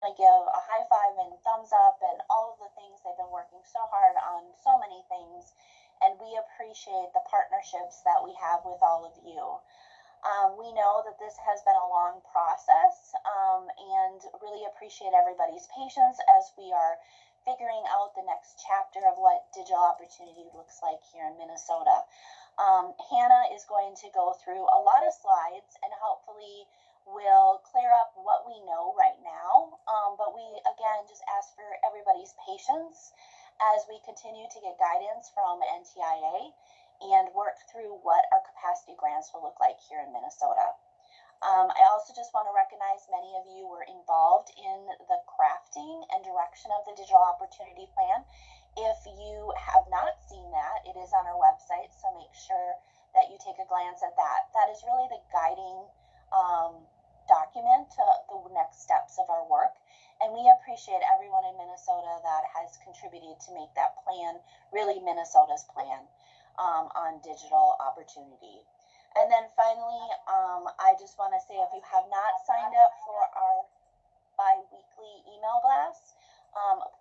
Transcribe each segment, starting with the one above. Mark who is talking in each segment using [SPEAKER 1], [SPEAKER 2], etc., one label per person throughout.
[SPEAKER 1] to give a high five and thumbs up and all of the things. They've been working so hard on so many things, and we appreciate the partnerships that we have with all of you. We know that this has been a long process, and really appreciate everybody's patience as we are figuring out the next chapter of what digital opportunity looks like here in Minnesota. Hannah is going to go through a lot of slides and hopefully will clear up what we know right now. But we, again, just ask for everybody's patience as we continue to get guidance from NTIA and work through what our capacity grants will look like here in Minnesota. I also just want to recognize many of you were involved in the crafting and direction of the Digital Opportunity Plan. If you have not seen that, it is on our website, so make sure that you take a glance at that. That is really the guiding document to the next steps of our work. And we appreciate everyone in Minnesota that has contributed to make that plan really Minnesota's plan on digital opportunity. And then finally, I just want to say, if you have not signed up for our bi-weekly email blast,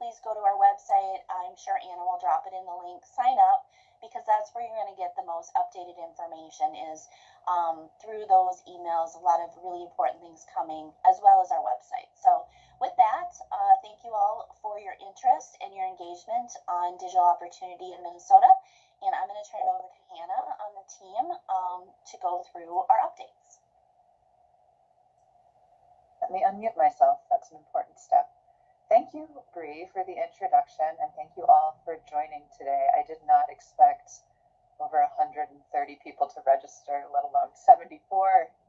[SPEAKER 1] please go to our website. I'm sure Anna will drop it in the link. Sign up, because that's where you're going to get the most updated information is through those emails. A lot of really important things coming, as well as our website. So with that, thank you all for your interest and your engagement on digital opportunity in Minnesota. And I'm going to turn it over to Hannah on the team to go through our updates.
[SPEAKER 2] Let me unmute myself. That's an important step. Thank you, Bree, for the introduction, and thank you all for joining today. I did not expect over 130 people to register, let alone 74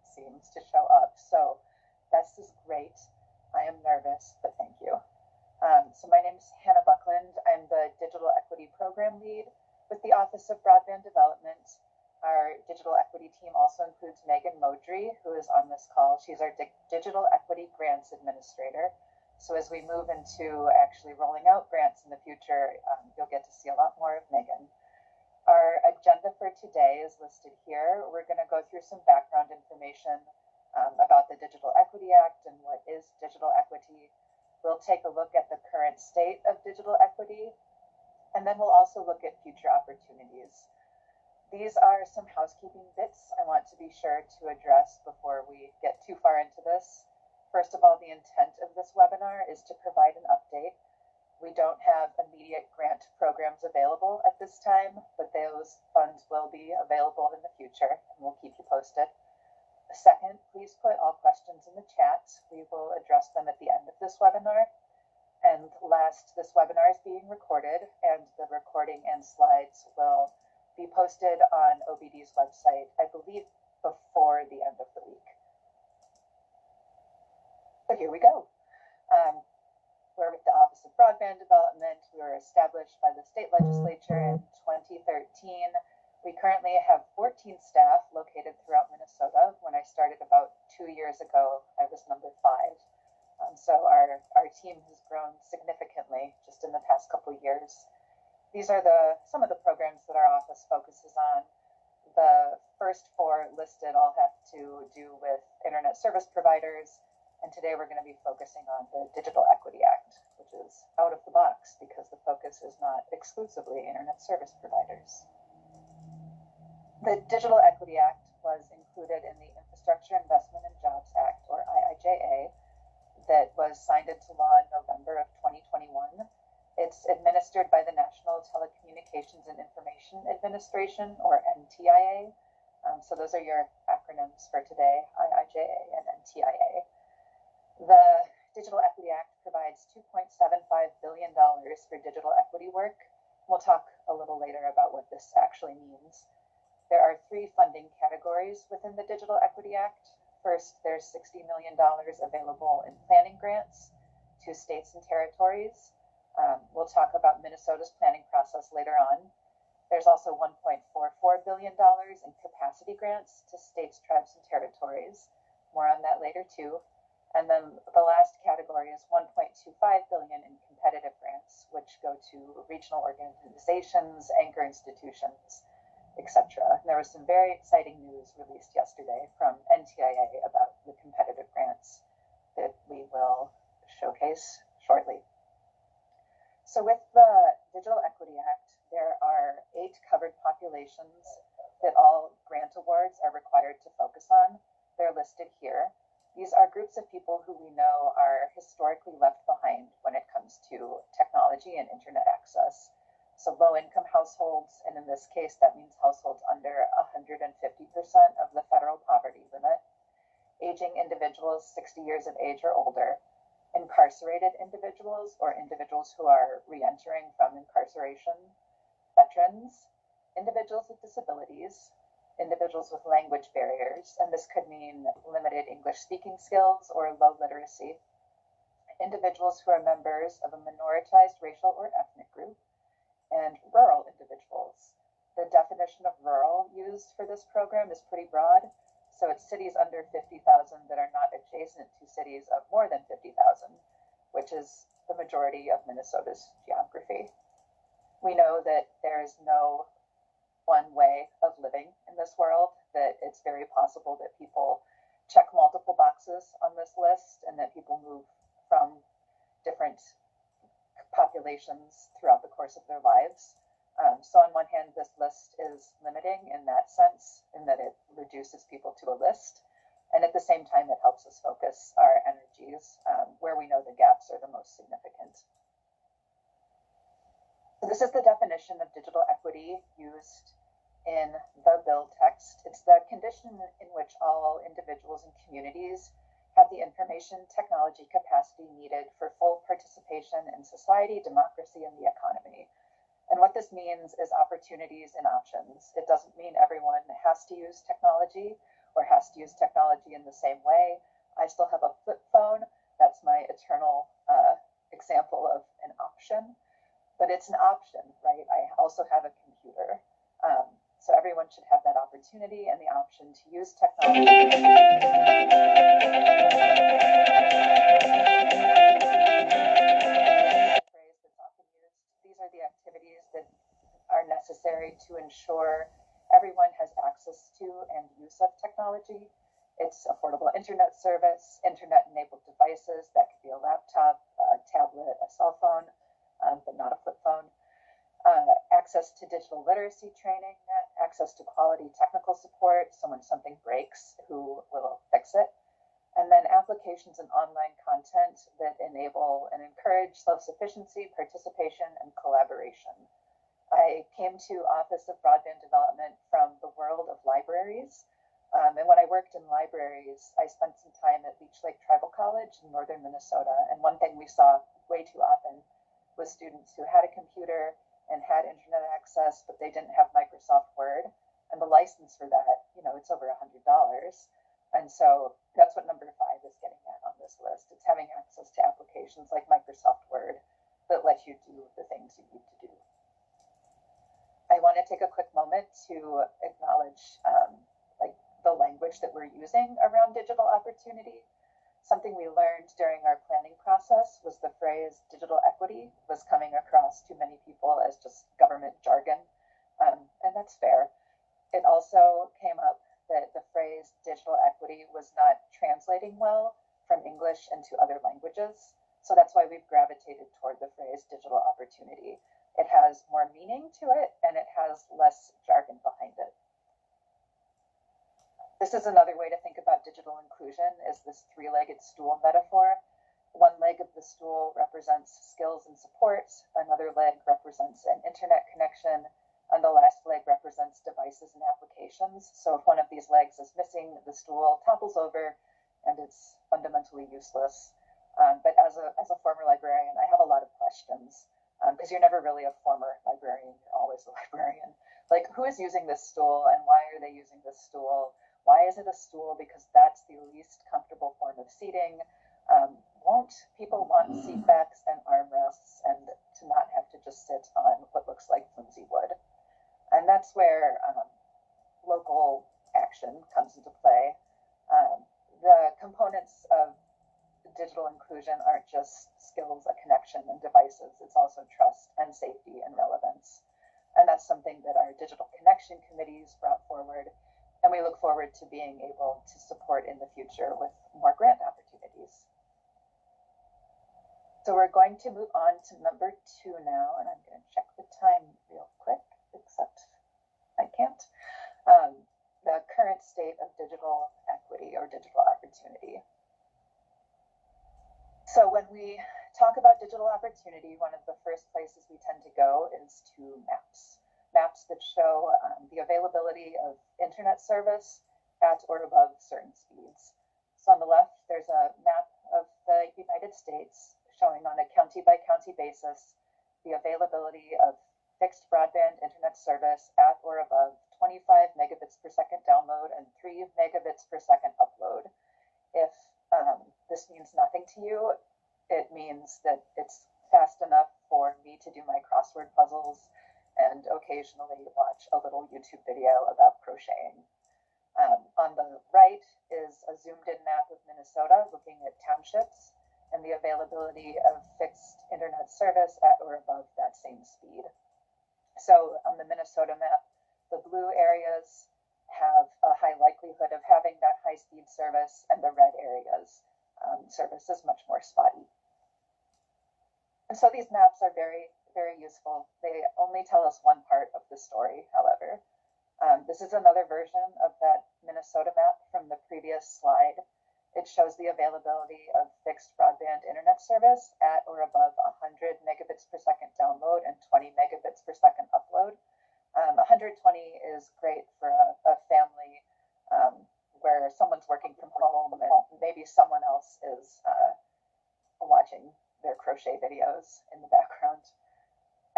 [SPEAKER 2] seems to show up. So this is great. I am nervous, but thank you. So my name is Hannah Buckland. I'm the Digital Equity Program Lead with the Office of Broadband Development. Our digital equity team also includes Megan Modry, who is on this call. She's our Digital Equity Grants Administrator. So as we move into actually rolling out grants in the future, you'll get to see a lot more of Megan. Our agenda for today is listed here. We're going to go through some background information about the Digital Equity Act and what is digital equity. We'll take a look at the current state of digital equity, and then we'll also look at future opportunities. These are some housekeeping bits I want to be sure to address before we get too far into this. First of all, the intent of this webinar is to provide an update. We don't have immediate grant programs available at this time, but those funds will be available in the future, and we'll keep you posted. Second, please put all questions in the chat. We will address them at the end of this webinar. And last, this webinar is being recorded, and the recording and slides will be posted on OBD's website, I believe, before the end of the week. So here we go. We're with the Office of Broadband Development. We were established by the state legislature in 2013. We currently have 14 staff located throughout Minnesota. When I started about 2 years ago, I was number 5. So our team has grown significantly just in the past couple of years. These are some of the programs that our office focuses on. The first 4 listed all have to do with internet service providers. And today we're going to be focusing on the Digital Equity Act, which is out of the box because the focus is not exclusively internet service providers. The Digital Equity Act was included in the Infrastructure Investment and Jobs Act, or IIJA, that was signed into law in November of 2021. It's administered by the National Telecommunications and Information Administration, or NTIA. So those are your acronyms for today, IIJA and NTIA. The Digital Equity Act provides $2.75 billion for digital equity work. We'll talk a little later about what this actually means. There are 3 funding categories within the Digital Equity Act. First, there's $60 million available in planning grants to states and territories. We'll talk about Minnesota's planning process later on. There's also $1.44 billion in capacity grants to states, tribes, and territories. More on that later too. And then the last category is $1.25 billion in competitive grants, which go to regional organizations, anchor institutions, etc. And there was some very exciting news released yesterday from NTIA about the competitive grants that we will showcase shortly. So with the Digital Equity Act, there are 8 covered populations that all grant awards are required to focus on. They're listed here. These are groups of people who we know are historically left behind when it comes to technology and internet access. So low-income households, and in this case, that means households under 150% of the federal poverty limit, aging individuals 60 years of age or older, incarcerated individuals or individuals who are re-entering from incarceration, veterans, individuals with disabilities, individuals with language barriers, and this could mean limited English speaking skills or low literacy, individuals who are members of a minoritized racial or ethnic group, and rural individuals. The definition of rural used for this program is pretty broad. So it's cities under 50,000 that are not adjacent to cities of more than 50,000, which is the majority of Minnesota's geography. We know that there is no one way of living in this world, that it's very possible that people check multiple boxes on this list and that people move from different populations throughout the course of their lives. So on one hand, this list is limiting in that sense, in that it reduces people to a list. And at the same time, it helps us focus our energies where we know the gaps are the most significant. So this is the definition of digital equity used in the bill text. It's the condition in which all individuals and communities have the information technology capacity needed for full participation in society, democracy, and the economy. And what this means is opportunities and options. It doesn't mean everyone has to use technology or has to use technology in the same way. I still have a flip phone. That's my eternal example of an option, but it's an option, right? I also have a computer. So everyone should have that opportunity and the option to use technology. These are the activities that are necessary to ensure everyone has access to and use of technology. It's affordable internet service, internet-enabled devices, that could be a laptop, a tablet, a cell phone, but not a flip phone. Access to digital literacy training, access to quality technical support, so when something breaks, who will fix it? And then applications and online content that enable and encourage self-sufficiency, participation, and collaboration. I came to Office of Broadband Development from the world of libraries. And when I worked in libraries, I spent some time at Leech Lake Tribal College in northern Minnesota. And one thing we saw way too often was students who had a computer and had internet access, but they didn't have Microsoft Word. And the license for that, it's over $100. And so that's what number 5 is getting at on this list. It's having access to applications like Microsoft Word that let you do the things you need to do. I want to take a quick moment to acknowledge the language that we're using around digital opportunity. Something we learned during our planning process was the phrase digital equity was coming across to many people as just government jargon, and that's fair. It also came up that the phrase digital equity was not translating well from English into other languages. So that's why we've gravitated toward the phrase digital opportunity. It has more meaning to it and it has less jargon behind it. This is another way to think about digital inclusion, is this 3-legged stool metaphor. One leg of the stool represents skills and supports, another leg represents an internet connection, and the last leg represents devices and applications. So if one of these legs is missing, the stool topples over and it's fundamentally useless. But as a former librarian, I have a lot of questions because you're never really a former librarian, you're always a librarian. Like, who is using this stool and why are they using this stool? Why is it a stool? Because that's the least comfortable form of seating. Won't people want seat backs and armrests and to not have to just sit on what looks like flimsy wood? And that's where local action comes into play. The components of digital inclusion aren't just skills, a connection, and devices. It's also trust and safety and relevance. And that's something that our digital connection committees brought forward. And we look forward to being able to support in the future with more grant opportunities. So we're going to move on to number 2 now, and I'm going to check the time real quick, except I can't. The current state of digital equity or digital opportunity. So when we talk about digital opportunity, one of the first places we tend to go is to maps. Maps that show the availability of internet service at or above certain speeds. So on the left, there's a map of the United States showing on a county-by-county basis the availability of fixed broadband internet service at or above 25 megabits per second download and 3 megabits per second upload. If this means nothing to you, it means that it's fast enough for me to do my crossword puzzles and occasionally watch a little YouTube video about crocheting. On the right is a zoomed-in map of Minnesota looking at townships and the availability of fixed internet service at or above that same speed. So on the Minnesota map, the blue areas have a high likelihood of having that high-speed service, and the red areas service is much more spotty. And so these maps are very, very useful. They only tell us one part of the story, however. This is another version of that Minnesota map from the previous slide. It shows the availability of fixed broadband internet service at or above 100 megabits per second download and 20 megabits per second upload. 120 is great for a family where someone's working from home and maybe someone else is watching their crochet videos in the background.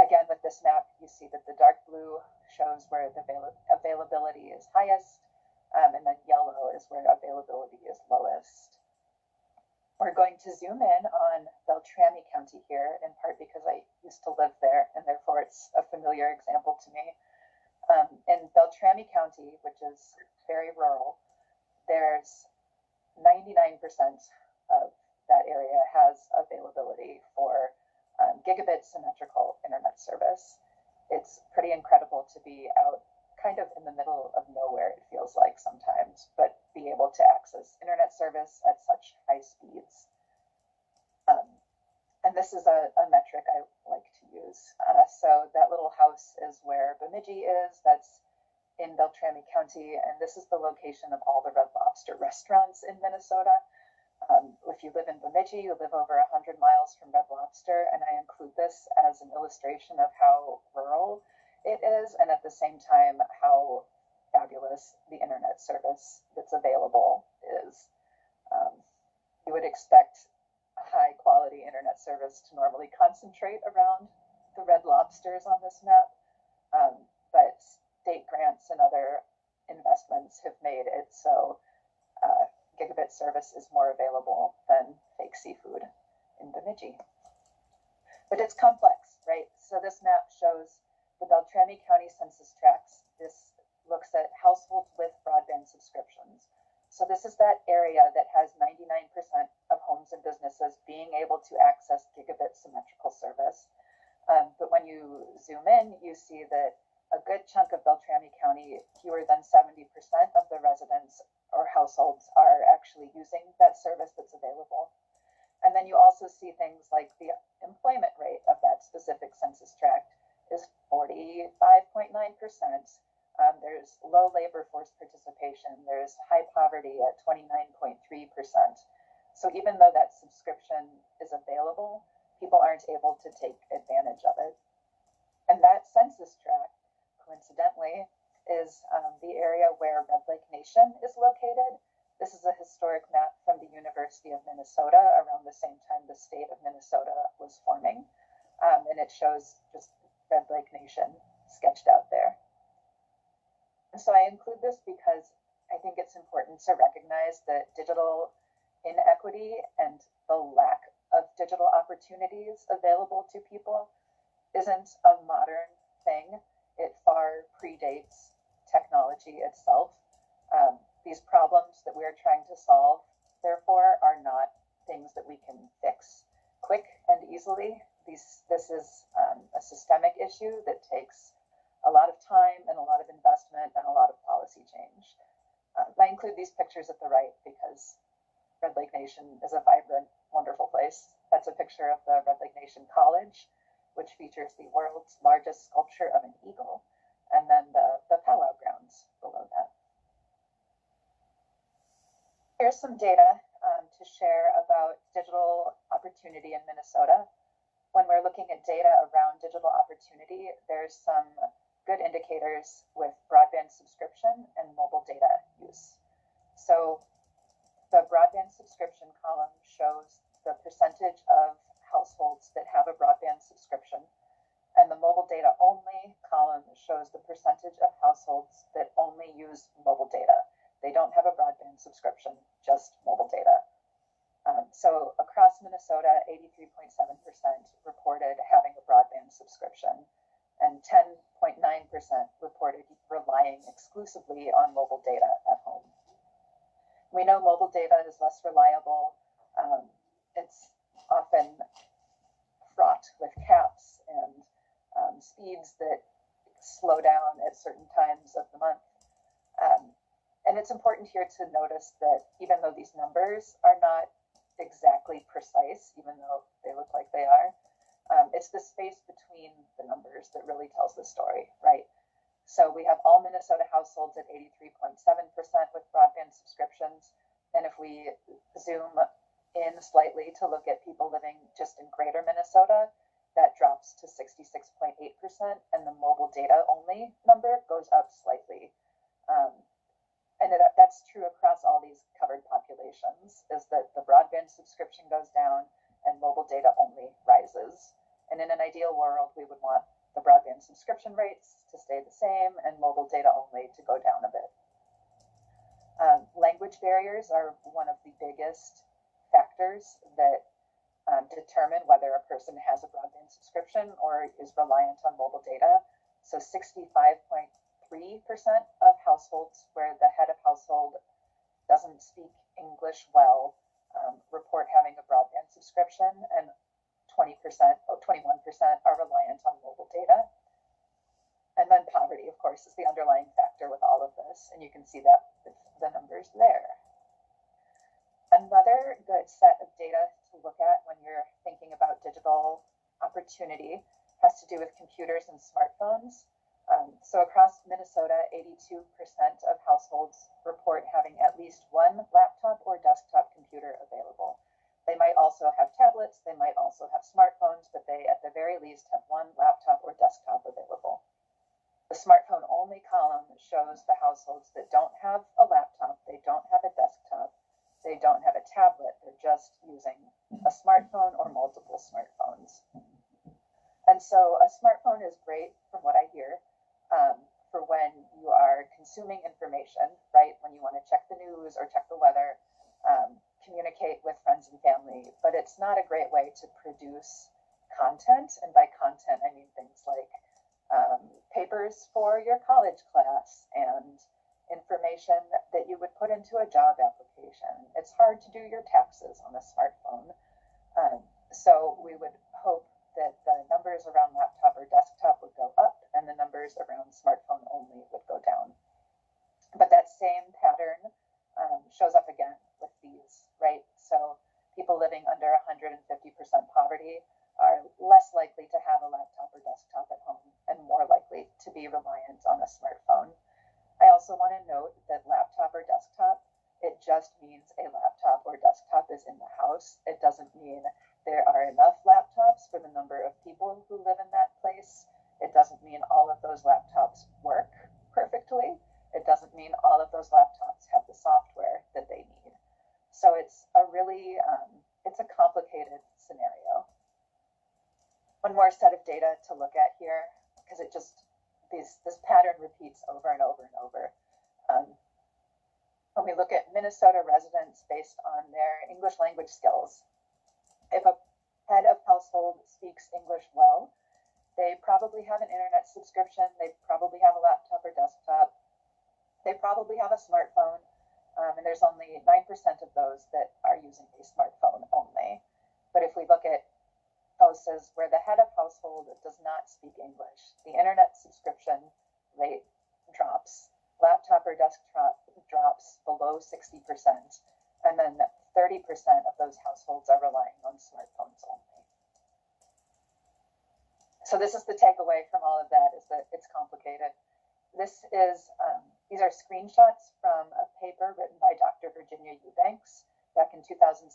[SPEAKER 2] Again, with this map, you see that the dark blue shows where the availability is highest, and then yellow is where availability is lowest. We're going to zoom in on Beltrami County here, in part because I used to live there, and therefore it's a familiar example to me. In Beltrami County, which is very rural, there's 99% of that area has availability for gigabit symmetrical internet service. It's pretty incredible to be out kind of in the middle of nowhere, it feels like sometimes, but be able to access internet service at such high speeds. And this is a metric I like to use. So that little house is where Bemidji is. That's in Beltrami County, and this is the location of all the Red Lobster restaurants in Minnesota. If you live in Bemidji, you live over 100 miles from Red Lobster, and I include this as an illustration of how rural it is, and at the same time, how fabulous the internet service that's available is. You would expect high quality internet service to normally concentrate around the Red Lobsters on this map, but state grants and other investments have made it so gigabit service is more available than fake seafood in Bemidji. But it's complex, right? So this map shows the Beltrami County Census Tracts. This looks at households with broadband subscriptions. So this is that area that has 99% of homes and businesses being able to access gigabit symmetrical service. But when you zoom in, you see that a good chunk of Beltrami County, fewer than 70% of the residents or households are actually using that service that's available. And then you also see things like the employment rate of that specific census tract is 45.9%. There's low labor force participation. There's high poverty at 29.3%. So even though that subscription is available, people aren't able to take advantage of it. And that census tract, coincidentally, is the area where Red Lake Nation is located. This is a historic map from the University of Minnesota around the same time the state of Minnesota was forming. And it shows just Red Lake Nation sketched out there. And so I include this because I think it's important to recognize that digital inequity and the lack of digital opportunities available to people isn't a modern thing. It far predates technology itself. These problems that we're trying to solve, therefore, are not things that we can fix quick and easily. This is a systemic issue that takes a lot of time and a lot of investment and a lot of policy change. I include these pictures at the right because Red Lake Nation is a vibrant, wonderful place, That's a picture of the Red Lake Nation College, which features the world's largest sculpture of an eagle, and then the powwow grounds below that. Here's some data to share about digital opportunity in Minnesota. When we're looking at data around digital opportunity, there's some good indicators with broadband subscription and mobile data use. So the broadband subscription column shows the percentage of households that have a broadband subscription, and the mobile data only column shows the percentage of households that only use mobile data. They don't have a broadband subscription, just mobile data. So across Minnesota, 83.7% reported having a broadband subscription, and 10.9% reported relying exclusively on mobile data at home. We know mobile data is less reliable. It's often fraught with caps and speeds that slow down at certain times of the month. And it's important here to notice that even though these numbers are not exactly precise, even though they look like they are, it's the space between the numbers that really tells the story, right? So we have all Minnesota households at 83.7% with broadband subscriptions. And if we zoom in slightly to look at people living just in greater Minnesota, that drops to 66.8%, and the mobile data only number goes up slightly. And that's true across all these covered populations, is that the broadband subscription goes down and mobile data only rises. And in an ideal world, we would want the broadband subscription rates to stay the same and mobile data only to go down a bit. Language barriers are one of the biggest factors that determine whether a person has a broadband subscription or is reliant on mobile data. So 65.3% of households where the head of household doesn't speak English well report having a broadband subscription, and 21% are reliant on mobile data. And then poverty, of course, is the underlying factor with all of this, and you can see that with the numbers there. Another good set of data to look at when you're thinking about digital opportunity has to do with computers and smartphones. So across Minnesota, 82% of households report having at least one laptop or desktop computer available. They might also have tablets, they might also have smartphones, but they at the very least have one laptop or desktop available. The smartphone only column shows the households that don't have a laptop, they don't have a desktop, they don't have a tablet, they're just using a smartphone or multiple smartphones. And so a smartphone is great from what I hear for when you are consuming information, right? When you want to check the news or check the weather, communicate with friends and family, but it's not a great way to produce content. And by content, I mean things like papers for your college class and information that you would put into a job application. It's hard to do your taxes on a smartphone. So we would hope that the numbers around laptop or desktop would go up and the numbers around smartphone only would go down. But that same pattern shows up again with these, right? So people living under 150% poverty are less likely to have a laptop or desktop at home and more likely to be reliant on a smartphone. I also want to note that laptop or desktop, it just means a laptop or desktop is in the house. It doesn't mean there are enough laptops for the number of people who live in that place. It doesn't mean all of those laptops work perfectly. It doesn't mean all of those laptops have the software that they need. So it's a really, it's a complicated scenario. One more set of data to look at here, because it just, this pattern repeats over and over and over. When we look at Minnesota residents based on their English language skills, if a head of household speaks English well, they probably have an internet subscription, they probably have a laptop or desktop, they probably have a smartphone, and there's only 9% of those that are using a smartphone only. But if we look at houses where the head of household does not speak English, the internet subscription rate drops, laptop or desktop drops below 60%, and then 30% of those households are relying on smartphones only. So this is the takeaway from all of that, is that it's complicated. These are screenshots from a paper written by Dr. Virginia Eubanks back in 2007.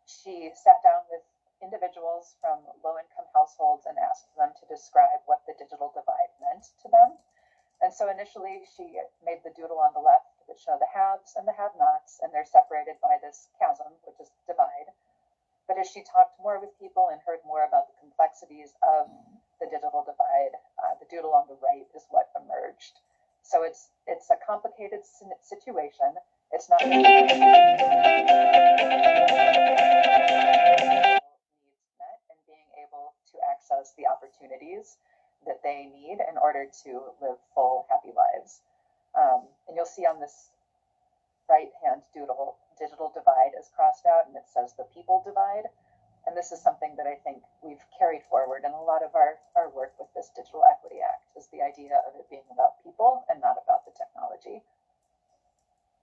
[SPEAKER 2] She sat down with individuals from low-income households and asked them to describe what the digital divide meant to them. And so initially she made the doodle on the left that show the haves and the have-nots, and they're separated by this chasm, which is divide. But as she talked more with people and heard more about the complexities of the digital divide, the doodle on the right is what emerged. So it's a complicated situation. It's not needs met and being able to access the opportunities that they need in order to live full, happy lives. And you'll see on this right-hand doodle, digital divide is crossed out, and it says the people divide. And this is something that I think we've carried forward in a lot of our work with this Digital Equity Act, is the idea of it being about people and not about the technology.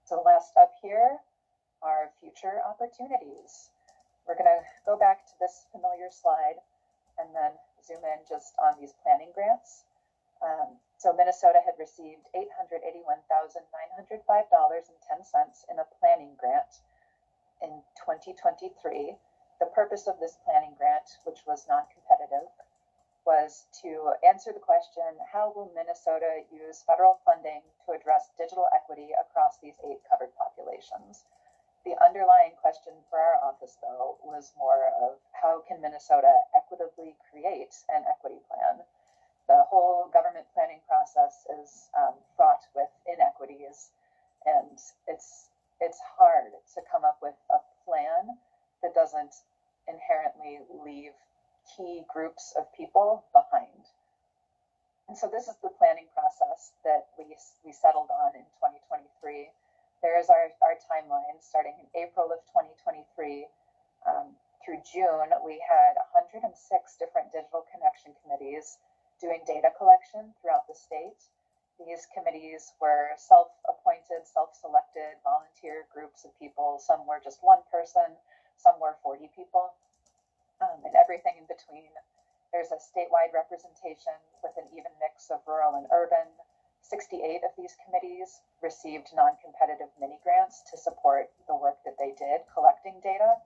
[SPEAKER 2] So last up here are future opportunities. We're going to go back to this familiar slide and then zoom in just on these planning grants. So Minnesota had received $881,905.10 in a planning grant in 2023. The purpose of this planning grant, which was non-competitive, was to answer the question, how will Minnesota use federal funding to address digital equity across these 8 covered populations? The underlying question for our office, though, was more of how can Minnesota equitably create an equity plan? The whole government planning process is fraught with inequities, and it's hard to come up with a plan that doesn't inherently leave key groups of people behind. And so this is the planning process that we settled on in 2023. There is our timeline starting in April of 2023. Through June, we had 106 different digital connection committees doing data collection throughout the state. These committees were self-appointed, self-selected, volunteer groups of people. Some were just one person, some were 40 people, and everything in between. There's a statewide representation with an even mix of rural and urban. 68 of these committees received non-competitive mini grants to support the work that they did collecting data.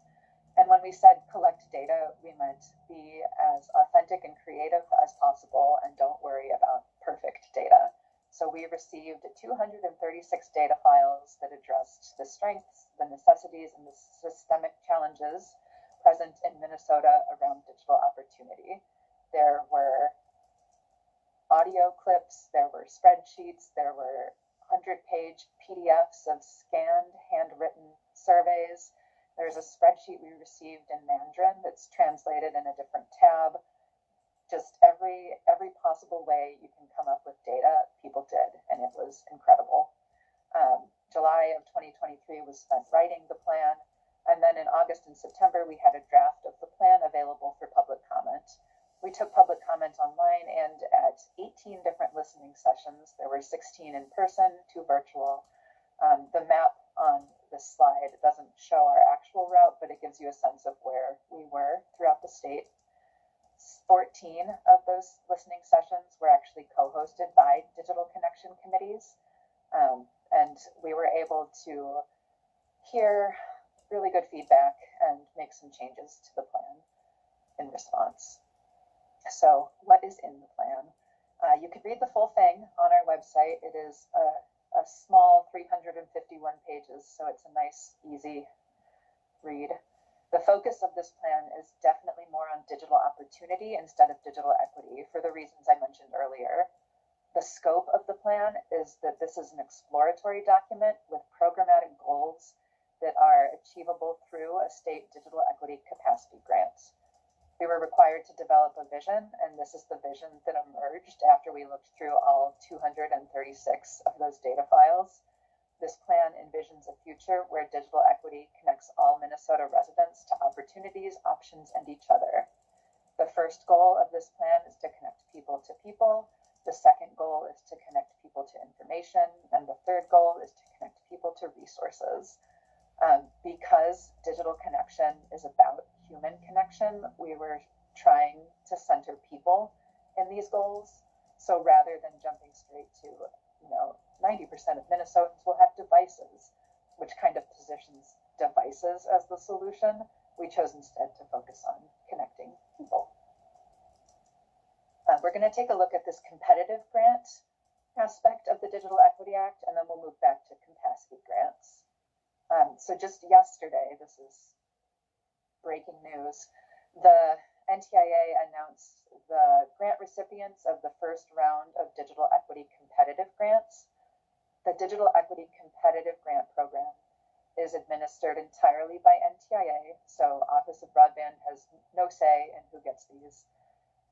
[SPEAKER 2] And when we said collect data, we meant be as authentic and creative as possible and don't worry about perfect data. So we received 236 data files that addressed the strengths, the necessities, and the systemic challenges present in Minnesota around digital opportunity. There were audio clips, there were spreadsheets, there were 100-page PDFs of scanned, handwritten surveys. There's a spreadsheet we received in Mandarin that's translated in a different tab. Just every possible way you can come up with data, people did, and it was incredible. July of 2023 was spent writing the plan, and then in August and September we had a draft of the plan available for public comment. We took public comment online and at 18 different listening sessions. There were 16 in person, 2 virtual. The map on this slide doesn't show our actual route, but it gives you a sense of where we were throughout the state. 14 of those listening sessions were actually co-hosted by digital connection committees, and we were able to hear really good feedback and make some changes to the plan in response. So what is in the plan? You can read the full thing on our website. It is a small 351 pages, so it's a nice, easy read. The focus of this plan is definitely more on digital opportunity instead of digital equity for the reasons I mentioned earlier. The scope of the plan is that this is an exploratory document with programmatic goals that are achievable through a state digital equity capacity grant. We were required to develop a vision, and this is the vision that emerged after we looked through all 236 of those data files. This plan envisions a future where digital equity connects all Minnesota residents to opportunities, options, and each other. The first goal of this plan is to connect people to people. The second goal is to connect people to information. And the third goal is to connect people to resources. Because digital connection is about human connection, we were trying to center people in these goals. So rather than jumping straight to, 90% of Minnesotans will have devices, which kind of positions devices as the solution, we chose instead to focus on connecting people. We're going to take a look at this competitive grant aspect of the Digital Equity Act, and then we'll move back to capacity grants. So just yesterday, this is breaking news, the NTIA announced the grant recipients of the first round of Digital Equity Competitive Grants. The Digital Equity Competitive Grant Program is administered entirely by NTIA, so Office of Broadband has no say in who gets these.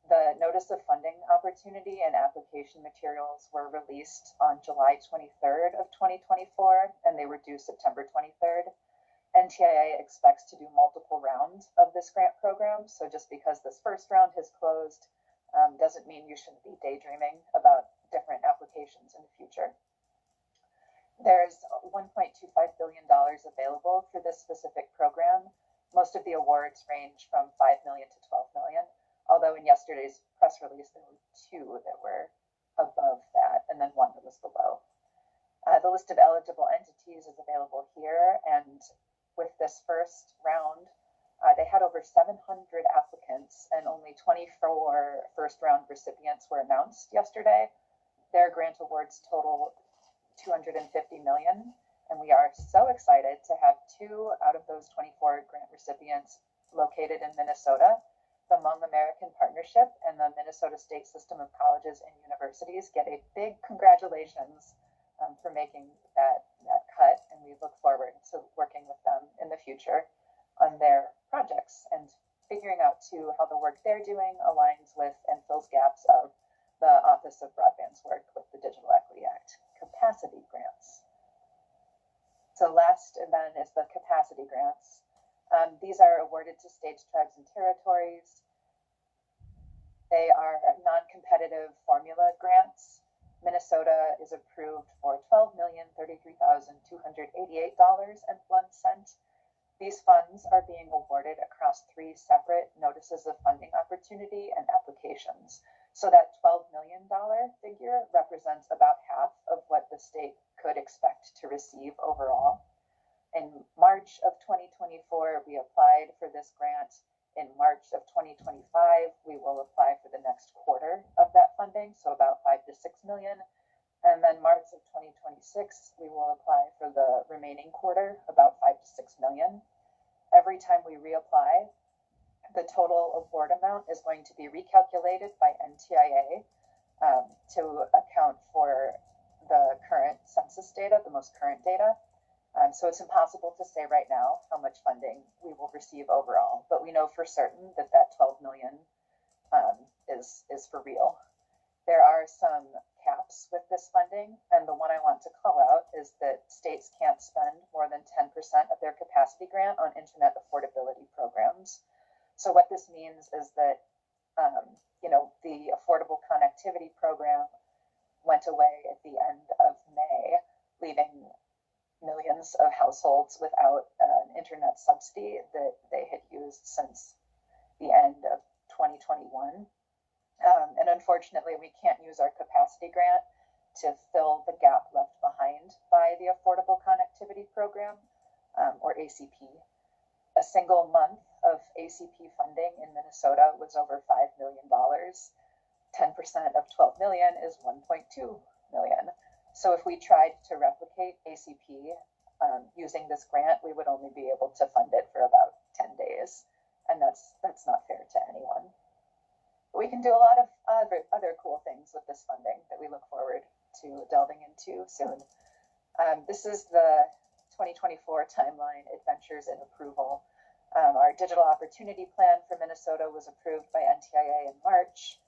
[SPEAKER 2] The Notice of Funding Opportunity and application materials were released on July 23rd of 2024, and they were due September 23rd. NTIA expects to do multiple rounds of this grant program, so just because this first round has closed doesn't mean you shouldn't be daydreaming about different applications in the future. There's $1.25 billion available for this specific program. Most of the awards range from $5 million to $12 million. Although in yesterday's press release, there were two that were above that, and then one that was below. The list of eligible entities is available here, and with this first round, they had over 700 applicants, and only 24 first-round recipients were announced yesterday. Their grant awards total $250 million, and we are so excited to have 2 out of those 24 grant recipients located in Minnesota. The Hmong American Partnership and the Minnesota State System of Colleges and Universities get a big congratulations for making that cut, and we look forward to working with them in the future on their projects and figuring out too how the work they're doing aligns with and fills gaps of the Office of Broadband's work with the Digital Equity Act capacity grants. So last then is the capacity grants. These are awarded to states, tribes, and territories. They are non-competitive formula grants. Minnesota is approved for $12,033,288.01. These funds are being awarded across 3 separate notices of funding opportunity and applications. So that $12 million figure represents about half of what the state could expect to receive overall. In March of 2024, we applied for this grant. In March of 2025, we will apply for the next quarter of that funding, so about $5 to $6 million. And then March of 2026, we will apply for the remaining quarter, about $5 to $6 million. Every time we reapply, the total award amount is going to be recalculated by NTIA to account for the current census data, the most current data. So it's impossible to say right now how much funding we will receive overall, but we know for certain that that $12 million is for real. There are some caps with this funding, and the one I want to call out is that states can't spend more than 10% of their capacity grant on internet affordability programs. So what this means is that, the Affordable Connectivity Program went away at the end of May, leaving millions of households without an internet subsidy that they had used since the end of 2021. And unfortunately, we can't use our capacity grant to fill the gap left behind by the Affordable Connectivity Program, or ACP. A single month of ACP funding in Minnesota was over $5 million. 10% of 12 million is 1.2 million. So if we tried to replicate ACP using this grant, we would only be able to fund it for about 10 days. And that's not fair to anyone. But we can do a lot of other cool things with this funding that we look forward to delving into soon. This is the 2024 timeline, adventures and approval. Our digital opportunity plan for Minnesota was approved by NTIA in March.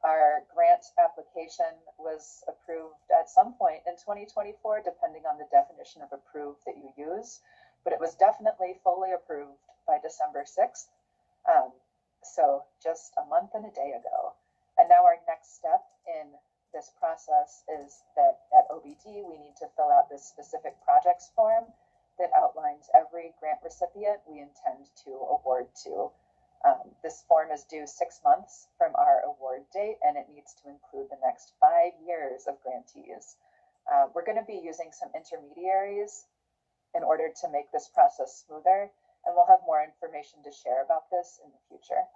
[SPEAKER 2] Our grant application was approved at some point in 2024, depending on the definition of approved that you use, but it was definitely fully approved by December 6th. So just a month and a day ago. And now our next step in this process is that at OBD, we need to fill out this specific projects form that outlines every grant recipient we intend to award to. This form is due 6 months from our award date, and it needs to include the next 5 years of grantees. We're going to be using some intermediaries in order to make this process smoother, and we'll have more information to share about this in the future.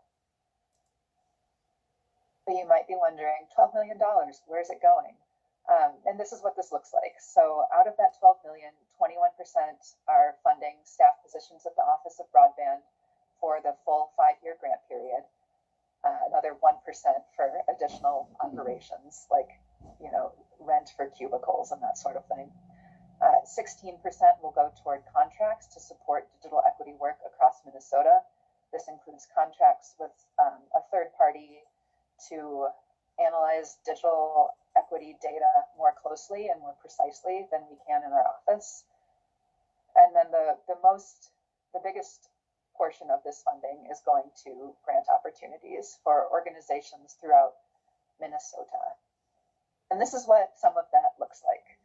[SPEAKER 2] But you might be wondering, $12 million, where's it going? And this is what this looks like. So out of that 12 million, 21% are funding staff positions at the Office of Broadband for the full 5-year grant period. Another 1% for additional operations, like, rent for cubicles and that sort of thing. 16% will go toward contracts to support digital equity work across Minnesota. This includes contracts with a third party to analyze digital equity data more closely and more precisely than we can in our office. And then the biggest portion of this funding is going to grant opportunities for organizations throughout Minnesota. And this is what some of that looks like.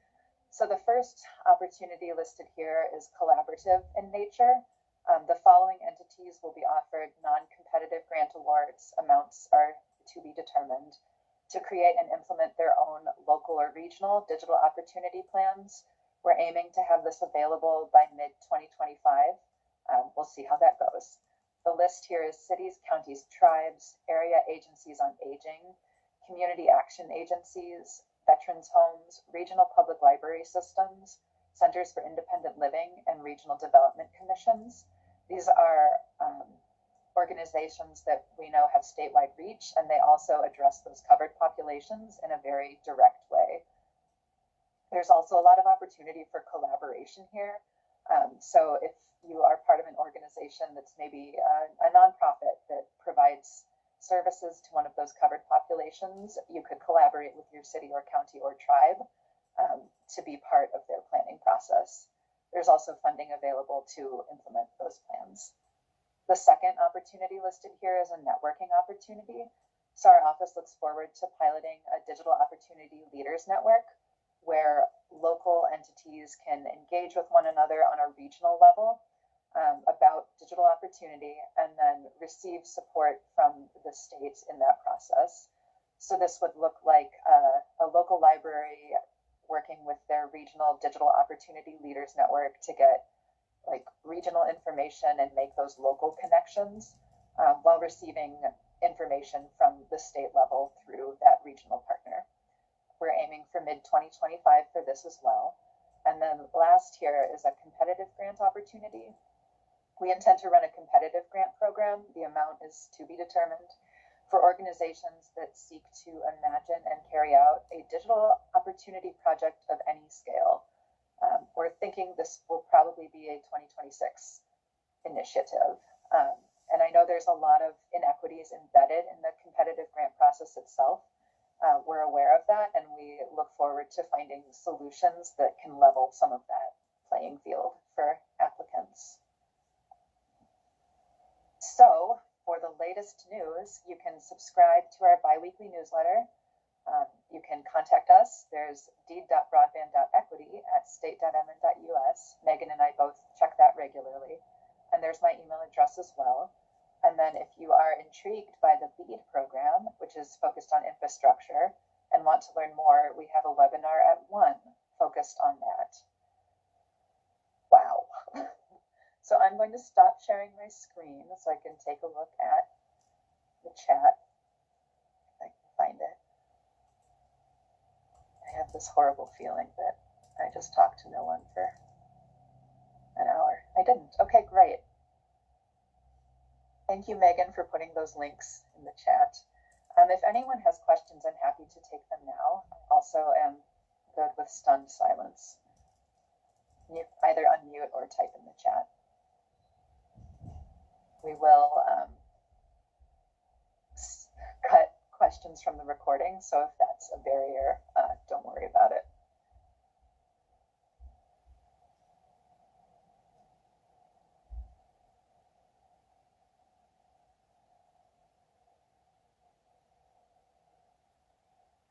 [SPEAKER 2] So the first opportunity listed here is collaborative in nature. The following entities will be offered non-competitive grant awards. Amounts are to be determined, to create and implement their own local or regional digital opportunity plans. We're aiming to have this available by mid-2025. We'll see how that goes. The list here is cities, counties, tribes, area agencies on aging, community action agencies, veterans homes, regional public library systems, centers for independent living, and regional development commissions. These are organizations that we know have statewide reach, and they also address those covered populations in a very direct way. There's also a lot of opportunity for collaboration here. So if you are part of an organization that's maybe a nonprofit that provides services to one of those covered populations, you could collaborate with your city or county or tribe to be part of their planning process. There's also funding available to implement those plans. The second opportunity listed here is a networking opportunity. So our office looks forward to piloting a digital opportunity leaders network where local entities can engage with one another on a regional level about digital opportunity and then receive support from the state in that process. So this would look like a local library working with their regional digital opportunity leaders network to get regional information and make those local connections while receiving information from the state level through that regional partner. We're aiming for mid-2025 for this as well. And then last here is a competitive grant opportunity. We intend to run a competitive grant program. The amount is to be determined for organizations that seek to imagine and carry out a digital opportunity project of any scale. We're thinking this will probably be a 2026 initiative. And I know there's a lot of inequities embedded in the competitive grant process itself. We're aware of that, and we look forward to finding solutions that can level some of that playing field for applicants. So, for the latest news, you can subscribe to our biweekly newsletter. You can contact us. There's deed.broadband.equity@state.mn.us. Megan and I both check that regularly. And there's my email address as well. And then if you are intrigued by the BEAD program, which is focused on infrastructure, and want to learn more, we have a webinar at 1 focused on that. Wow. So I'm going to stop sharing my screen so I can take a look at the chat. If I can find it. I have this horrible feeling that I just talked to no one for an hour. I didn't. Okay, great. Thank you, Megan, for putting those links in the chat. If anyone has questions, I'm happy to take them now. Also am good with stunned silence. You either unmute or type in the chat. We will cut questions from the recording, so if that's a barrier, don't worry about it.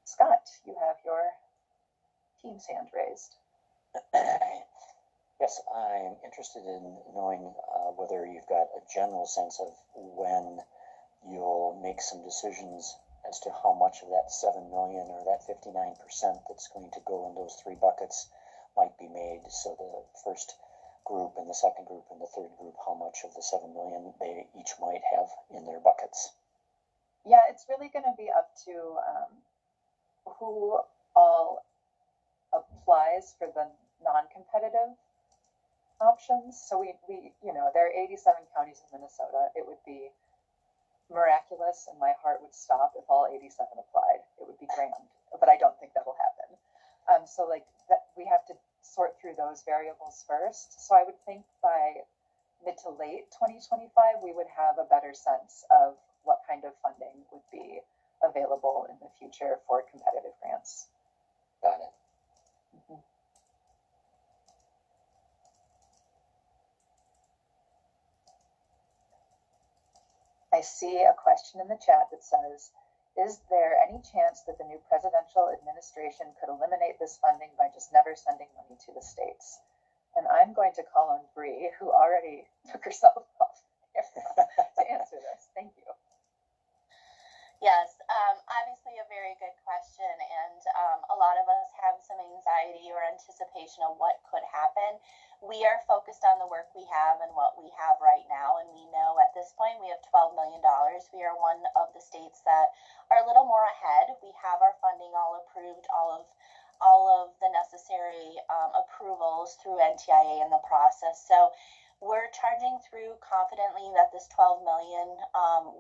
[SPEAKER 2] Scott, you have your team's hand raised.
[SPEAKER 3] Yes, I'm interested in knowing whether you've got a general sense of when you'll make some decisions as to how much of that 7 million or that 59% that's going to go in those three buckets might be made. So the first group and the second group and the third group, how much of the 7 million they each might have in their buckets.
[SPEAKER 2] Yeah, it's really going to be up to who all applies for the non-competitive options. So we there are 87 counties in Minnesota. It would be miraculous and my heart would stop if all 87 applied. It would be grand, but I don't think that'll happen. So like that, we have to sort through those variables first. So I would think by mid to late 2025, we would have a better sense of what kind of funding would be available in the future for competitive grants.
[SPEAKER 3] Got it.
[SPEAKER 2] Mm-hmm. I see a question in the chat that says, is there any chance that the new presidential administration could eliminate this funding by just never sending money to the states? And I'm going to call on Bree, who already took herself off to answer this. Thank you.
[SPEAKER 1] Yes, obviously a very good question, and a lot of us have some anxiety or anticipation of what could happen. We are focused on the work we have and what we have right now, and we know at this point we have $12 million. We are one of the states that are a little more ahead. We have our funding all approved, all of the necessary approvals through NTIA in the process. So we're charging through confidently that this 12 million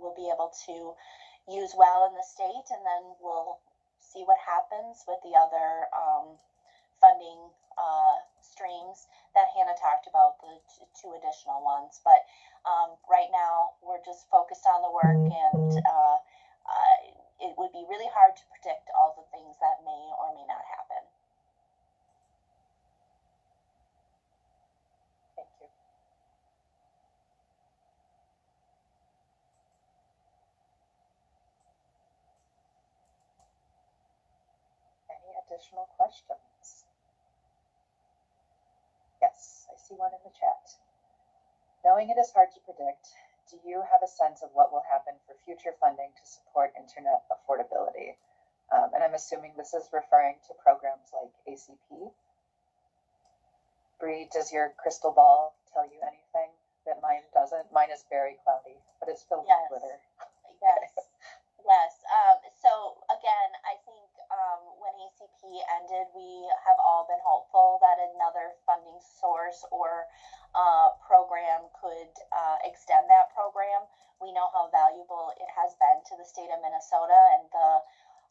[SPEAKER 1] will be able to use well in the state, and then we'll see what happens with the other funding streams that Hannah talked about, the two additional ones. But right now, we're just focused on the work, and it would be really hard to predict all the things that may or may not happen.
[SPEAKER 2] Thank you. Any additional questions? Yes, I see one in the chat. Knowing it is hard to predict, do you have a sense of what will happen for future funding to support internet affordability? And I'm assuming this is referring to programs like ACP. Bree, does your crystal ball tell you anything that mine doesn't? Mine is very cloudy, but it's filled with glitter.
[SPEAKER 1] Yes. So again, I think when ACP ended, we have all been hopeful that another funding source or program could extend that program. We know how valuable it has been to the state of Minnesota, and the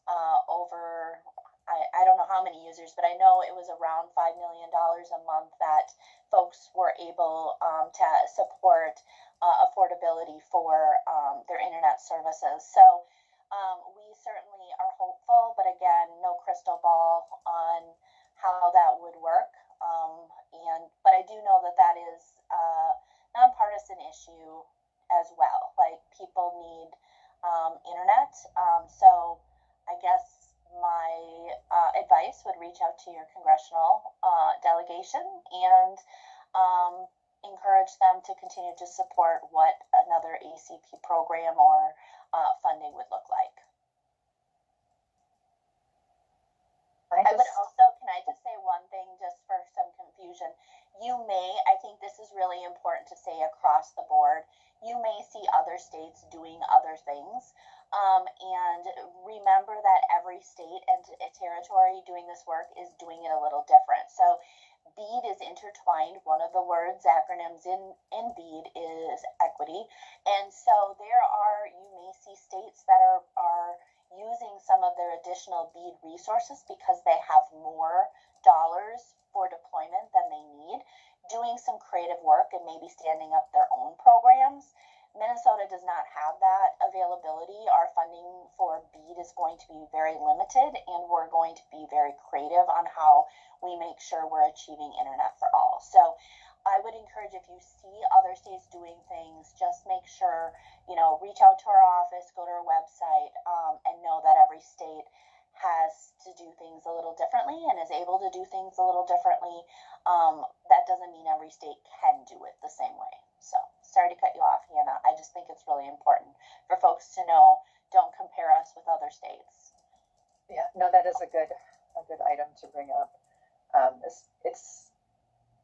[SPEAKER 1] I don't know how many users, but I know it was around $5 million a month that folks were able to support affordability for their internet services. So we certainly are hopeful, but again, no crystal ball on how that would work. But I do know that that is a nonpartisan issue as well. Like, people need internet. So I guess my advice would reach out to your congressional delegation and encourage them to continue to support what another ACP program or funding would look like. I would also, can I just say one thing just for some confusion? I think this is really important to say across the board, you may see other states doing other things. And remember that every state and territory doing this work is doing it a little different. So BEAD is intertwined. One of the words, acronyms in BEAD is equity. And so you may see states that are using some of their additional BEAD resources because they have more dollars for deployment than they need, doing some creative work and maybe standing up their own programs. Minnesota does not have that availability. Our funding for BEAD is going to be very limited, and we're going to be very creative on how we make sure we're achieving internet for all. So I would encourage, if you see other states doing things, just make sure, reach out to our office, go to our website, and know that every state has to do things a little differently and is able to do things a little differently. That that doesn't mean every state can do it the same way. So sorry to cut you off, Hannah. I just think it's really important for folks to know, don't compare us with other states.
[SPEAKER 2] Yeah, no, that is a good item to bring up. It's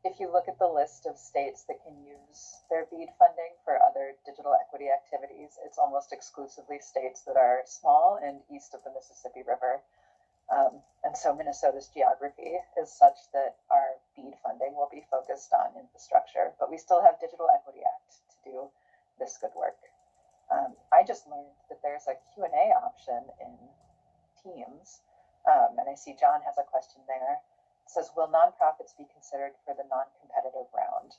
[SPEAKER 2] if you look at the list of states that can use their BEAD funding for other digital equity activities, it's almost exclusively states that are small and east of the Mississippi River. And so Minnesota's geography is such that our BEAD funding will be focused on infrastructure, but we still have Digital Equity Act to do this good work. I just learned that there's a Q&A option in Teams, and I see John has a question there. It says, will nonprofits be considered for the non-competitive round?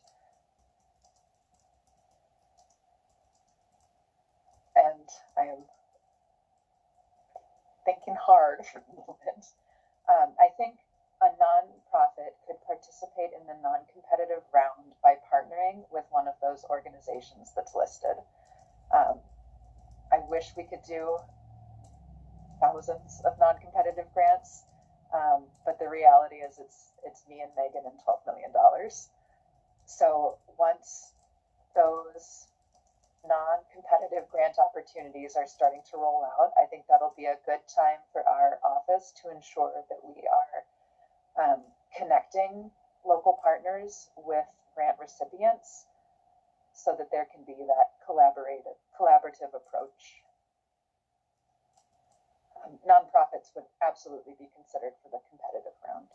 [SPEAKER 2] And I am thinking hard for a moment. I think a nonprofit could participate in the non-competitive round by partnering with one of those organizations that's listed. I wish we could do thousands of non-competitive grants, but the reality is it's me and Megan and $12 million. So once those non-competitive grant opportunities are starting to roll out, I think that'll be a good time for our office to ensure that we are connecting local partners with grant recipients so that there can be that collaborative approach. Nonprofits would absolutely be considered for the competitive round.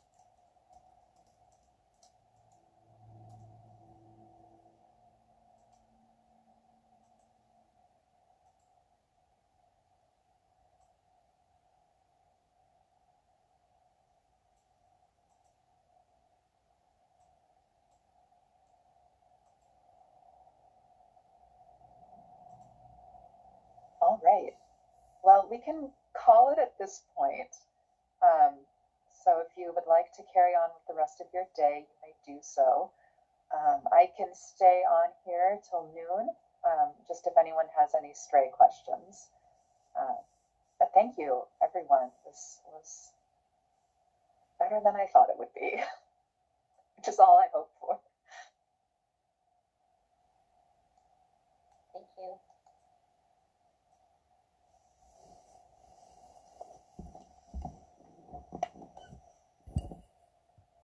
[SPEAKER 2] All right. Well, we can call it at this point. So if you would like to carry on with the rest of your day, you may do so. I can stay on here till noon, just if anyone has any stray questions. But thank you, everyone. This was better than I thought it would be, which is all I hope for.
[SPEAKER 1] Thank you.